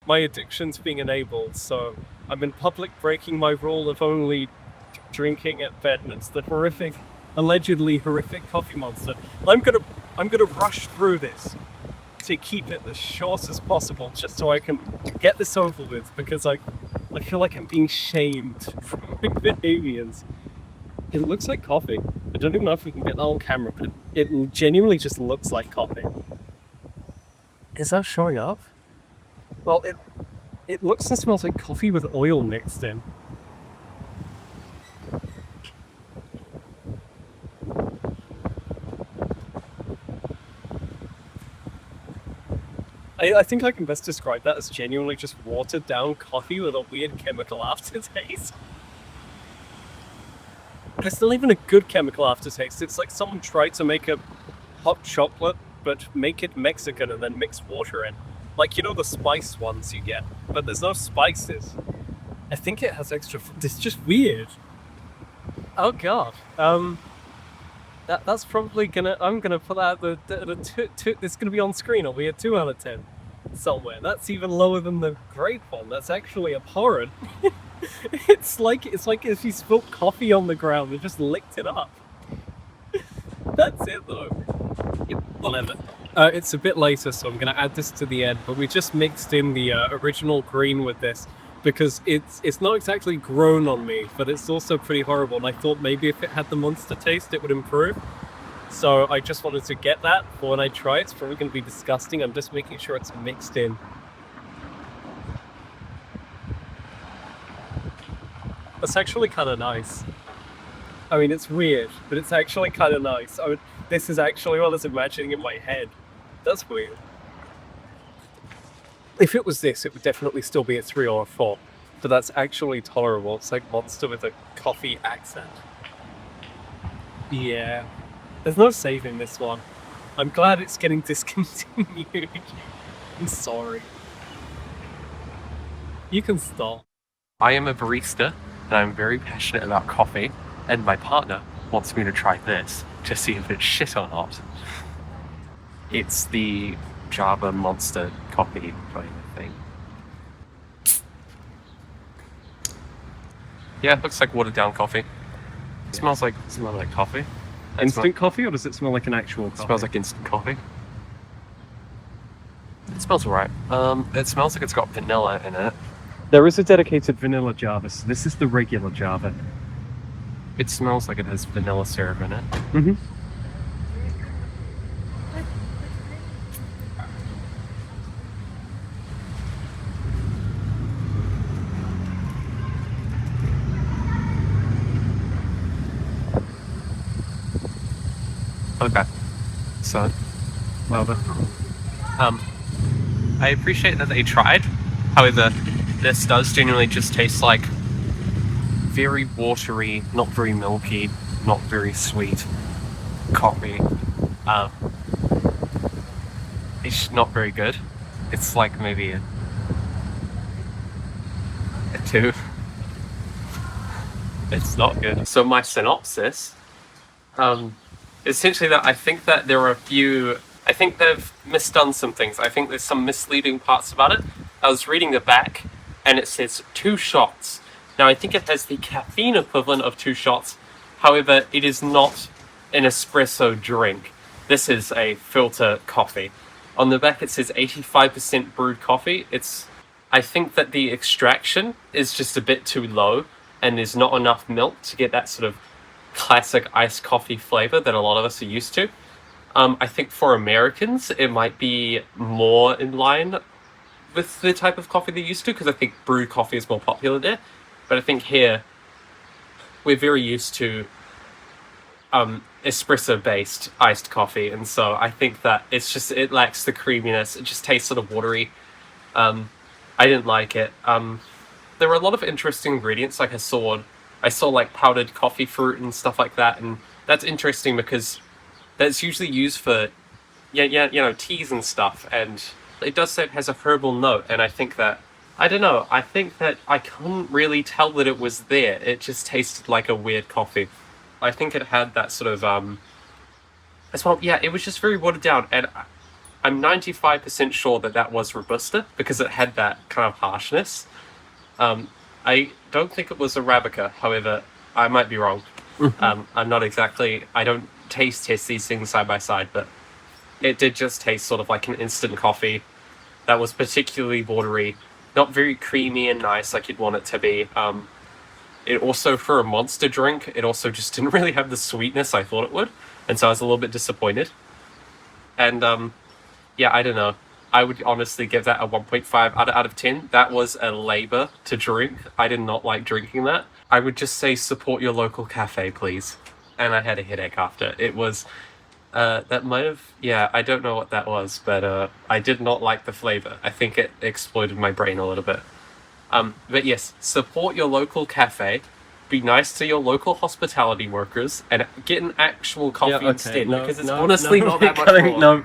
my addiction's being enabled, so I'm in public breaking my rule of only drinking at bed, and it's the allegedly horrific coffee monster. I'm gonna rush through this to keep it as short as possible, just so I can get this over with, because I feel like I'm being shamed for my behaviors. It looks like coffee. I don't even know if we can get that on camera, but it genuinely just looks like coffee. Is that showing up? Well, it looks and smells like coffee with oil mixed in. I think I can best describe that as genuinely just watered down coffee with a weird chemical aftertaste. It's not even a good chemical aftertaste. It's like someone tried to make a hot chocolate, but make it Mexican and then mix water in. Like, you know, the spice ones you get, but there's no spices. I think it has extra. It's just weird. Oh god. That's probably gonna. I'm gonna put that it's gonna be on screen. It'll be a 2 out of 10 somewhere. That's even lower than the grape one. That's actually abhorrent. It's like if you spilled coffee on the ground and just licked it up. That's it though. Yep, whatever. It's a bit later, so I'm gonna add this to the end. But we just mixed in the original green with this, because it's not exactly grown on me, but it's also pretty horrible, and I thought maybe if it had the monster taste it would improve. So I just wanted to get that for when I try it. It's probably going to be disgusting. I'm just making sure it's mixed in. That's actually kind of nice. I mean, it's weird, but it's actually kind of nice. This is actually what I was imagining in my head. That's weird. If it was this, it would definitely still be a 3 or a 4. But that's actually tolerable. It's like Monster with a coffee accent. Yeah. There's no saving this one. I'm glad it's getting discontinued. I'm sorry. You can stop. I am a barista, and I'm very passionate about coffee, and my partner wants me to try this to see if it's shit or not. It's the Java Monster coffee kind of thing. Yeah, it looks like watered down coffee. It smells like coffee. Instant coffee, or does it smell like an actual coffee? It smells like instant coffee. It smells alright. It smells like it's got vanilla in it. There is a dedicated vanilla Java, so this is the regular Java. It smells like it has vanilla syrup in it. Mm-hmm. Okay. So, well then. I appreciate that they tried. However, this does genuinely just taste like very watery, not very milky, not very sweet coffee. It's not very good. It's like maybe a 2. It's not good. So my synopsis, essentially that I think that there are I think they've misdone some things. I think there's some misleading parts about it. I was reading the back and it says 2 shots. Now I think it has the caffeine equivalent of 2 shots. However, it is not an espresso drink. This is a filter coffee. On the back it says 85% brewed coffee. I think that the extraction is just a bit too low and there's not enough milk to get that sort of classic iced coffee flavor that a lot of us are used to. I think for Americans, it might be more in line with the type of coffee they're used to, because I think brewed coffee is more popular there. But I think here, we're very used to espresso-based iced coffee, and so I think that it lacks the creaminess. It just tastes sort of watery. I didn't like it. There were a lot of interesting ingredients. Like I saw like powdered coffee fruit and stuff like that, and that's interesting because that's usually used for teas and stuff, and it does say it has a herbal note, and I think that I couldn't really tell that it was there. It just tasted like a weird coffee. I think it had that sort of as well, yeah, it was just very watered down, and I'm 95% sure that that was Robusta because it had that kind of harshness. I don't think it was Arabica, however, I might be wrong. I'm not exactly... I don't taste test these things side by side, but it did just taste sort of like an instant coffee that was particularly watery, not very creamy and nice like you'd want it to be. It also, for a monster drink, it also just didn't really have the sweetness I thought it would, and so I was a little bit disappointed. And yeah, I don't know. I would honestly give that a 1.5 out of 10. That was a labor to drink. I did not like drinking that. I would just say support your local cafe, please. And I had a headache after. It was... that might have... Yeah, I don't know what that was, but I did not like the flavor. I think it exploded my brain a little bit. But yes, support your local cafe, be nice to your local hospitality workers, and get an actual coffee instead, because it's honestly not that much more. No,